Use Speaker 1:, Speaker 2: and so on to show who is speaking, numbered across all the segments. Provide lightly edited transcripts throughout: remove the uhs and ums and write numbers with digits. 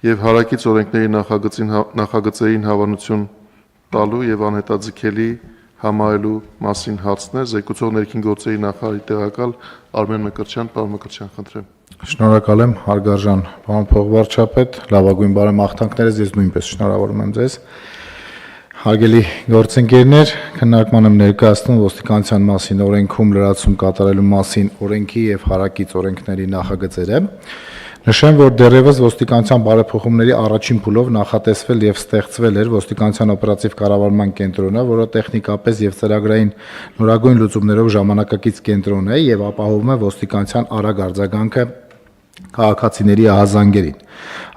Speaker 1: եւ հարակից օրենքների նախագծերին հավանություն տալու եւ անհետաձգելի համարելու մասին հարցներ զեկուցող ներքին գործերի նախարարի տեղակալ Արմեն Մկրտչյան, պարոն Մկրտչյան, խնդրեմ։
Speaker 2: Շնորհակալ եմ, հարգարժան պարոն փոխվարչապետ, լավագույն բարեմաղթանքներս, ես նույնպես շնորհավորում եմ ձեզ։ Հարգելի գործընկերներ, քննարկման եմ ներկայացնում ոստիկանության մասին օրենքում լրացում կատարելու մասին օրենքի եւ հարակից օրենքների նախագծերը։ Նշեմ, որ դեռևս ոստիկանության բարեփոխումների առաջին փուլով նախատեսվել եւ ստեղծվել էր ոստիկանության օպերատիվ կառավարման կենտրոնը, որը տեխնիկապես եւ ծրագրային նորագույն լուծումներով ժամանակակից կենտրոն է եւ ապահովում է ոստիկանության արագ արձագանքը քաղաքացիների ահազանգերին։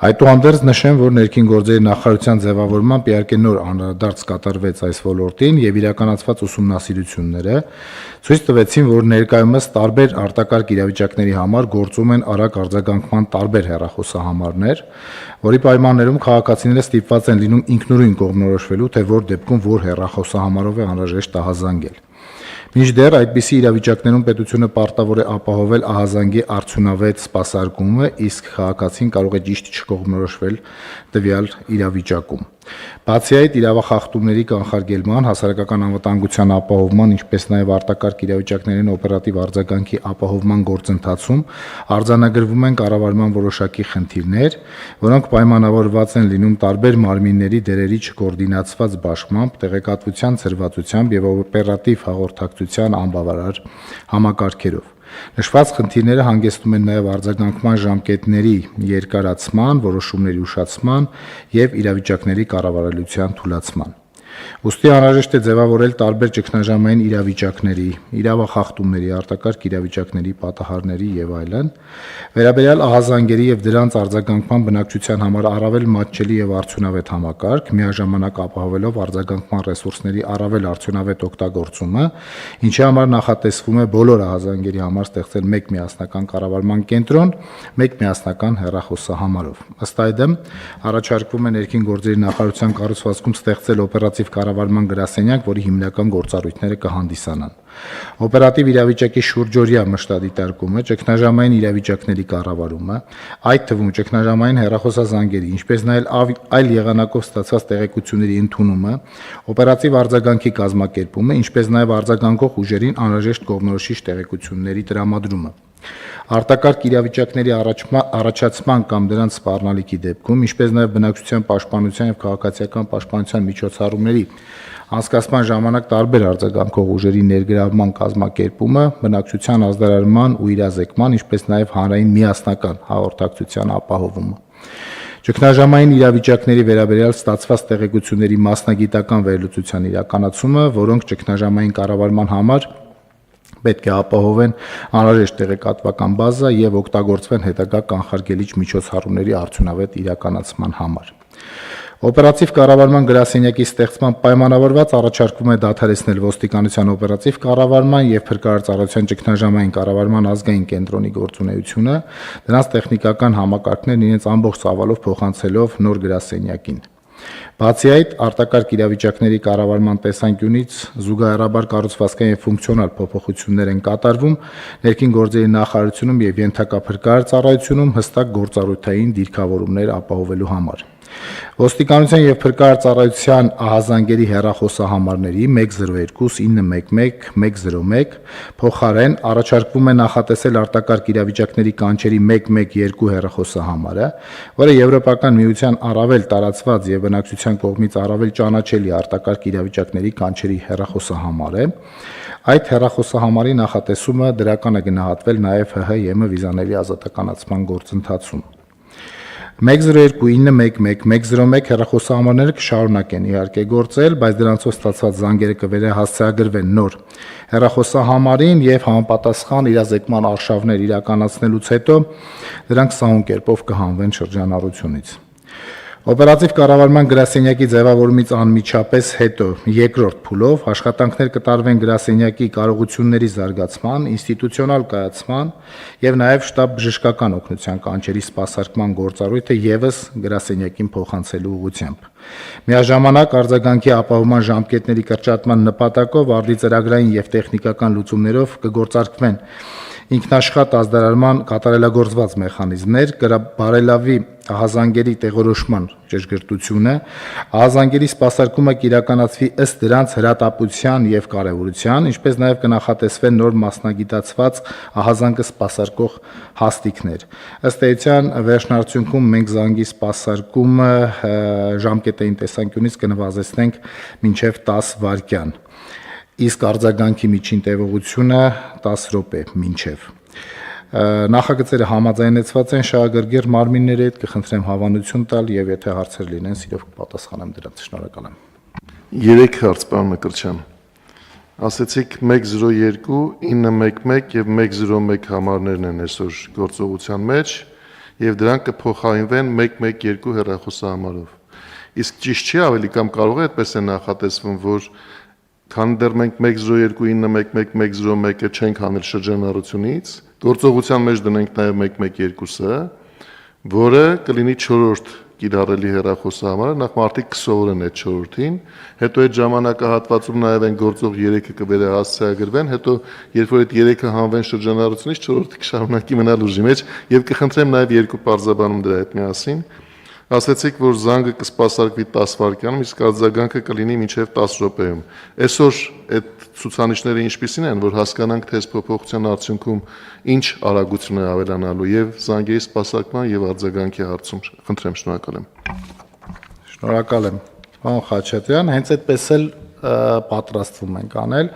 Speaker 2: Այդուհանդերձ նշեմ, որ ներքին գործերի նախարարության ձևավորմամբ իհարկե նոր անդրադարձ կատարվեց այս ոլորտին եւ իրականացված ուսումնասիրությունները ցույց տվեցին, որ ներկայումս տարբեր արտակարգ իրավիճակների համար գործում են արագ արձագանքման տարբեր հեռախոսահամարներ, որի պայմաններում քաղաքացիները ստիպված են լինում ինքնուրույն կողմնորոշվելու, թե որ դեպքում որ հեռախոսահամարով է անհրաժեշտ ահազանգել։ Մինչդեռ այդպիսի իրավիճակներում պետությունը պարտավոր է ապահովել ահազանգի արդյունավետ սպասարկումը, իսկ քաղաքացին կարող է ճիշտ չկողմնորոշվել տվյալ իրավիճակում։ Բացի այդ, իրավախախտումների կանխարգելման, հասարակական անվտանգության ապահովման, ինչպես նաև արտակարգ իրավիճակներին օպերատիվ արձագանքի ապահովման գործընթացում արձանագրվում են կառավարման որոշակի խնդիրներ, որոնք պայմանավորված են լինում տարբեր մարմինների դերերի չկոորդինացված բաշխմամբ, տեղեկատվության ցրվածությամբ եւ օպերատիվ հաղորդակցության անբավարար համակարգերով։ Նշված խնդիրները հանգեցնում են նաև արձագանքման ժամկետների երկարացման, որոշումների ուշացման եւ իրավիճակների կառավարելիության թուլացման։ Ուստի անհրաժեշտ է ձևավորել տարբեր ճգնաժամային իրավիճակների, իրավախախտումների, արտակարգ իրավիճակների, պատահարների եւ այլն, վերաբերյալ ահազանգերի եւ դրանց արձագանքման բնակչության համար առավել մատչելի եւ արդյունավետ համակարգ, միաժամանակ ապահովելով արձագանքման ռեսուրսների առավել արդյունավետ օգտագործումը, ինչի համար նախատեսվում է բոլոր ահազանգերի համար ստեղծել մեկ միասնական կառավարման կենտրոն, մեկ միասնական հեռախոսահամարով։ Ըստ այդմ, առաջարկվում է ներքին գործերի նախարարության կառուցվածքում ստեղծել օպերատիվ կառավարման գրասենյակ, որի հիմնական գործառույթները կհանդիսանան օպերատիվ իրավիճակի շուրջօրյա մշտադիտարկումը, ճգնաժամային իրավիճակների կառավարումը, այդ թվում ճգնաժամային հեռախոսազանգերի, ինչպես նաև այլ եղանակով ստացված տեղեկությունների ընդունումը, օպերատիվ արձագանքի կազմակերպումը, ինչպես նաև արձագանքող ուժերին անհրաժեշտ կողմնորոշիչ տեղեկությունների տրամադրումը։ Արտակարգ իրավիճակների առաջացման կամ դրանց սպառնալիքի դեպքում, ինչպես նաև բնակչության պաշտպանության եւ քաղաքացիական պաշտպանության միջոցառումների անցկացման ժամանակ տարբեր արձագանքող ուժերի ներգրավման կազմակերպումը, բնակչության ազդարարման ու իրազեկման, ինչպես նաև հանրային միասնական հաղորդակցության ապահովումը։ Ճգնաժամային իրավիճակների վերաբերյալ ստացված տեղեկությունների մասնագիտական վերլուծության իրականացումը, որոնք ճգնաժամային կառավարման համար պետք է ապահովեն անհրաժեշտ տեղեկատվական բազա եւ օգտագործվեն հետագա կանխարգելիչ միջոցառումների արդյունավետ իրականացման համար։ Օպերատիվ կառավարման գրասենյակի ստեղծման պայմանավորված առաջարկվում է դադարեցնել ոստիկանության օպերատիվ կառավարման եւ փրկարարծարարության ճգնաժամային կառավարման ազգային կենտրոնի գործունեությունը, դրանց տեխնիկական համակարգներն իրենց ամբողջ ծավալով փոխանցելով նոր գրասենյակին։ Բացի այդ, արտակարգ իրավիճակների կառավարման տեսանկյունից զուգահեռաբար կառուցվածքային եւ ֆունկցիոնալ փոփոխություններ են կատարվում ներքին գործերի նախարարությունում եւ ենթակա փրկարարծառայությունում հստակ գործառույթային դիրքավորումներ ապահովելու համար։ Ոստիկանության եւ փրկարարծառայության ահազանգերի հեռախոսահամարների 102 911 101 փոխարեն առաջարկվում է նախատեսել արտակարգ իրավիճակների կանչերի 112 հեռախոսահամարը, որը Եվրոպական միության առավել տարածված եւ բնակչության կողմից առավել ճանաչելի արտակարգ իրավիճակների կանչերի հեռախոսահամար է։ Այդ հեռախոսահամարի նախատեսումը դրական է գնահատվել նաեւ ՀՀ-ԵՄ վիզաների ազատականացման գործընթացում։ 102 911 101 հեռախոսահամարները կշարունակեն իհարկե գործել, բայց դրանցով ստացված զանգերը կվերահասցեագրվեն նոր հեռախոսահամարին եւ համապատասխան իրազեկման արշավներ իրականացնելուց հետո դրանք սահուն կերպով կհանվեն շրջանառությունից։ Օպերատիվ կառավարման գրասենյակի ձևավորումից անմիջապես հետո երկրորդ փուլով աշխատանքներ կտարվեն գրասենյակի կարողությունների զարգացման, ինստիտուցիոնալ կայացման եւ նաեւ շտաբ բժշկական օգնության կանչերի սպասարկման գործառույթը եւս գրասենյակին փոխանցելու ուղղությամբ։ Միաժամանակ արձագանքի ապահովման ժամկետների կրճատման նպատակով արդի ծրագրային եւ տեխնիկական լուծումներով կգործարկվեն ինքնաշխատ ազդարարման կատարելագործված մեխանիզմներ, բարելավի ահազանգերի տեղորոշման ճշգրտությունը, ահազանգերի սպասարկումը կիրականացվի ըստ դրանց հրատապության եւ կարեւորության, ինչպես նաեւ կնախատեսվեն նոր մասնագիտացված ահազանգը սպասարկող հաստիկներ։ Ըստ էության վերջնարդյունքում մենք զանգի սպասարկումը ժամկետային տեսանկյունից կնվազեցնենք մինչև 10 վայրկյան, իսկ արձագանքի միջին տևողությունը 10 րոպե մինչև։ Նախագծերը համաձայնեցված են շահագրգիռ մարմինների հետ, կխնդրեմ հավանություն տալ եւ եթե հարցեր լինեն, սիրով կպատասխանեմ դրանց։ Շնորհակալ եմ։
Speaker 1: 3 հարց, պարոն Մկրտչյան։ Ասացիք 102, 911 եւ 101 համարներն են այսօր գործողության մեջ եւ դրանք կփոխարինվեն 112 հեռախոսահամարով։ Իսկ ճիշտ չի ավելի կամ կարող է այդպես է նախատեսվում, որ քանի դեռ մենք 102, 911, 101-ը չենք հանել շրջանառությունից, գործողության մեջ դնենք նաև 112-ը, որը կլինի 4-րդ կիրառելի հեռախոսահամարը, նախ մարդիկ կսովորեն այդ 4-րդին, հետո այդ ժամանակահատվածում նաև այն գործող 3-ը կվերահասցեագրվեն, հետո երբ որ այդ 3-ը հանվեն շրջանառությունից, 4-րդը կշարունակի մնալ ուժի մեջ, եւ կխնդրեմ նաև երկու բարձաբանում դրա հետ միասին։ Ասացիք, որ զանգը կսպասարկվի 10 վայրկյանում, իսկ արձագանքը կլինի մինչև 10 րոպեում։ Այսօր այդ ցուցանիշները ինչպիսին են, որ հասկանանք, թե այս փոփոխության արդյունքում ինչ արագություն է ավելանալու եւ զանգերի սպասարկման եւ արձագանքի հարցում։ Խնդրեմ, շնորհակալ եմ։
Speaker 2: Շնորհակալ եմ, պարոն Խաչատրյան, հենց այդպես էլ պատրաստվում ենք անել,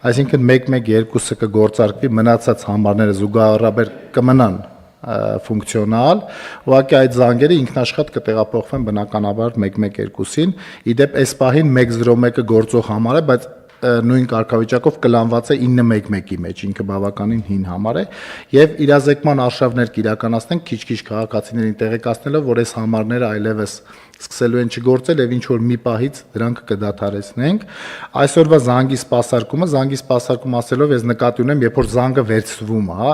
Speaker 2: այսինքն 112-ը կգործարկվի, մնացած համարները զուգահեռաբար կմնան ֆունկցիոնալ, ուղղակի այդ զանգերը ինքնաշխատ կտեղափոխվեն բնականաբար 112-ին, իդեպ այս պահին 101-ը գործող համար է, բայց նույն կարգավիճակով կլանված է 911-ի մեջ, ինքը բավականին հին համար է, եւ իրազեկման արշավներ կիրականացնենք քիչ-քիչ քաղաքացիներին տեղեկացնելով, որ այս համարները այլևս սկսելու են չգործել եւ ինչ որ մի պահից դրանք կդադարեցնենք։ Այսօրվա զանգի սպասարկում ասելով ես նկատի ունեմ, երբ որ զանգը վերցվում է,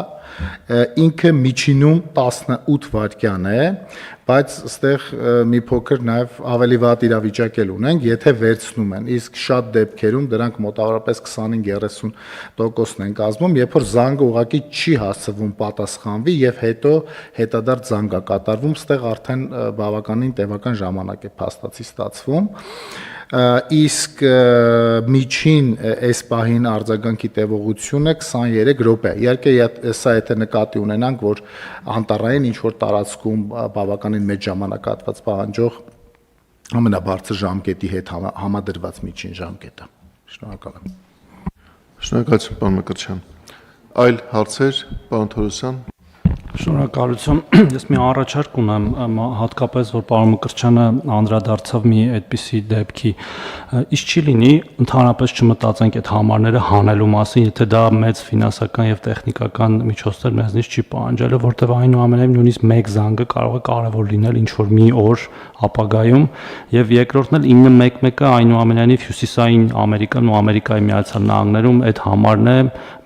Speaker 2: ինքը միջինում 18 վայրկյան է, բայց այստեղ մի փոքր նաև ավելի վատ իրավիճակ էլ ունենք, եթե վերցնում են, իսկ շատ դեպքերում դրանք մոտավորապես 25-30%-ն են կազմում, երբ որ զանգը ուղղակի չի հասցվում պատասխանվի եւ հետո հետադարձ զանգ է կատարվում, այստեղ արդեն բավականին տևական ժամանակ է փաստացի ստացվում, իսկ միջին այս պահին արձագանքի տևողությունը 23 րոպե։ Իհարկե սա եթե նկատի ունենանք, որ անտառային ինչ որ տարածքում բավականին մեծ ժամանակահատված պահանջող ամենաբարձր ժամկետի հետ համադրված միջին ժամկետը։ Շնորհակալ եմ։
Speaker 1: Շնորհակալություն, պարոն Մկրտչյան։ Այլ հարցեր, պարոն Թորոսյան։
Speaker 3: Շնորհակալություն։ Ես մի առաջարկ ունեմ, հատկապես որ պարոն Մկրտչյանը անդրադարձավ մի այդպիսի դեպքի, իսկ չի լինի ընդհանրապես չմտածենք այդ համարները հանելու մասին, եթե դա մեծ ֆինանսական եւ տեխնիկական միջոցներ մեզնից չի պահանջելու, որտեղ այնուամենայնիվ նույնիսկ մեկ զանգը կարող է կարևոր լինել ինչ որ մի օր ապագայում, եւ երկրորդն էլ 911-ը այնուամենայնիվ հյուսիսային Ամերիկան ու Ամերիկայի Միացյալ Նահանգներում այդ համարն է,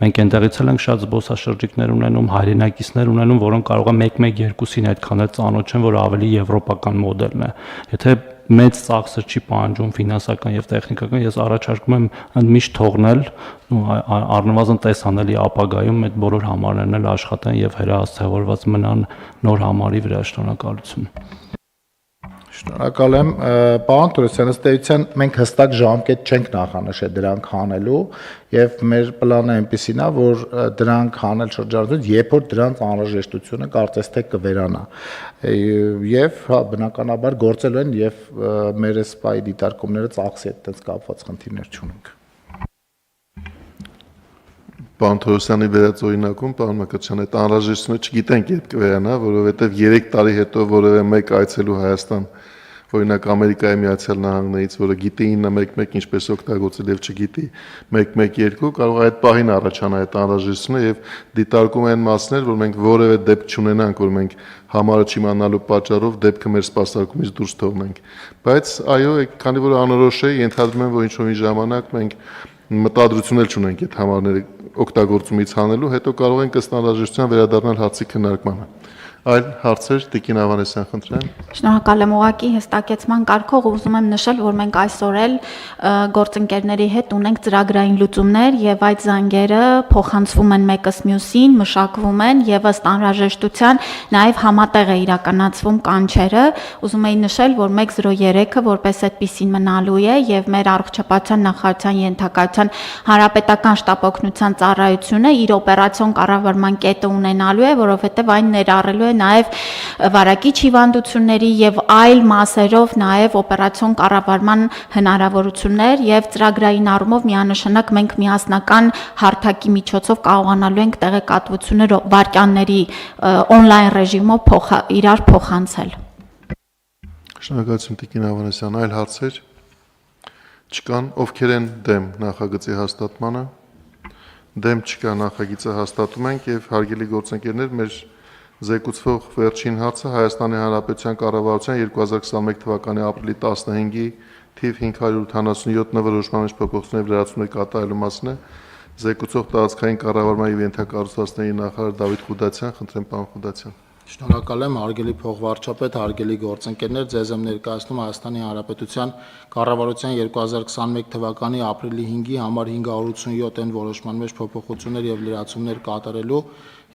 Speaker 3: մենք այնտեղից էլ ենք շատ զբոսաշրջիկներ ունենում, հայրենակիցներ ունենում, որոնք կարող է 112-ին այդքան էլ ծանոթ չեն, որ ավելի եվրոպական մոդելն է։ Եթե մեծ ծախսեր չի պահանջում ֆինանսական եւ տեխնիկական, ես առաջարկում եմ ընդմիշտ թողնել առնվազն տեսանելի ապագայում այդ բոլոր համարներն էլ աշխատեն եւ հեռահաղորդակցված մնան նոր համարի վրա։ Շնորհակալություն։
Speaker 2: Շնորհակալ եմ, պարոն Թորոսյան, ըստ էության մենք հստակ ժամկետ չենք նախանշել դրանք հանելու եւ մեր պլանը այնպեսին է, որ դրանք հանել շրջանառություն, երբ որ դրանց անհրաժեշտությունը կարծես թե կվերանա։ Եվ բնականաբար գործելու են եւ մեր սպայի դիտարկումները ծախսի հետ այդպես կապված խնդիրներ չունենք։
Speaker 1: Պարոն Թորոսյանի վերածօրինակում, պարոն Մկրտչյան, այդ անհրաժեշտությունը չգիտենք երբ կվերանա, որովհետև 3 տարի հետո որևէ մեկ այցելու Հայաստան, օրինակ Ամերիկայի Միացյալ Նահանգներից, որը գիտի 911 ինչպես օգտագործել եւ չգիտի 112, կարող է այդ պահին առաջանա այդ անհրաժեշտությունը եւ դիտարկում են մասներ, որ մենք որևէ դեպք չունենանք, որ մենք համարը չիմանալու պատճառով դեպքը մեր սպասարկումից դուրս թողնենք։ Բայց այո, քանի որ անորոշ է, ենթադրում եմ, որ ինչ-որ մի ժամանակ մենք մտադրություն էլ չունենք այդ համարները օգտագործումից հանելու, հետո կարող ենք ըստ անհրաժեշտության վերադառնալ հարցի քննարկմանը։ Այլ հարցեր Տիկին Ավանեսյան, խնդրեմ։
Speaker 4: Շնորհակալ եմ, ուղղակի հստակեցման կարգով ուզում եմ նշել, որ մենք այսօր էլ գործընկերների հետ ունենք ծրագրային լուծումներ եւ այդ զանգերը փոխանցվում են մեկս մյուսին, մշակվում են եւ ըստ անհրաժեշտության նաեւ համատեղ է իրականացվում կանչերը։ Ուզում եի նշել, որ 103-ը որպես այդպեսին մնալու է եւ մեր առողջապահության նախարարության ենթակայության հանրապետական շտապօգնության ծառայությունը իր օպերացիոն կառավարման կետը ունենալու է, որովհետեւ այն ներառելու է նաև վարակիչ հիվանդությունների եւ այլ մասերով նաև օպերացիոն կառավարման հնարավորություններ եւ ծրագրային առումով միանշանակ մենք միասնական հարթակի միջոցով կարողանալու ենք տեղեկատվությունները վարքյանների on-line ռեժիմով իրար փոխանցել։
Speaker 1: Շնորհակալություն Տիկին Ավանեսյան, այլ հարցեր չկան, ովքեր են դեմ նախագծի հաստատմանը։ Դեմ չկա, նախագիծը հաստատում ենք եւ հարգելի գործընկերներ, մեր զեկուցվող վերջին հարցը Հայաստանի Հանրապետության կառավարության 2021 թվականի ապրիլի 15-ի թիվ 587 նվիրոշման մեջ փոփոխությունների վերացումներ կատարելու մասին է։ Զեկուցող տարածքային կառավարման եւ ենթակառուցվածքների նախարար Դավիթ Խուդացյան, խնդրեմ պարոն Խուդացյան։
Speaker 2: Շնորհակալ եմ, հարգելի փոխվարչապետ, հարգելի գործընկերներ, ձեզ եմ ներկայացնում Հայաստանի Հանրապետության կառավարության 2021 թվականի ապրիլի 5-ի համար 587-ն որոշման մեջ փոփոխություններ եւ լրացումներ կատարելու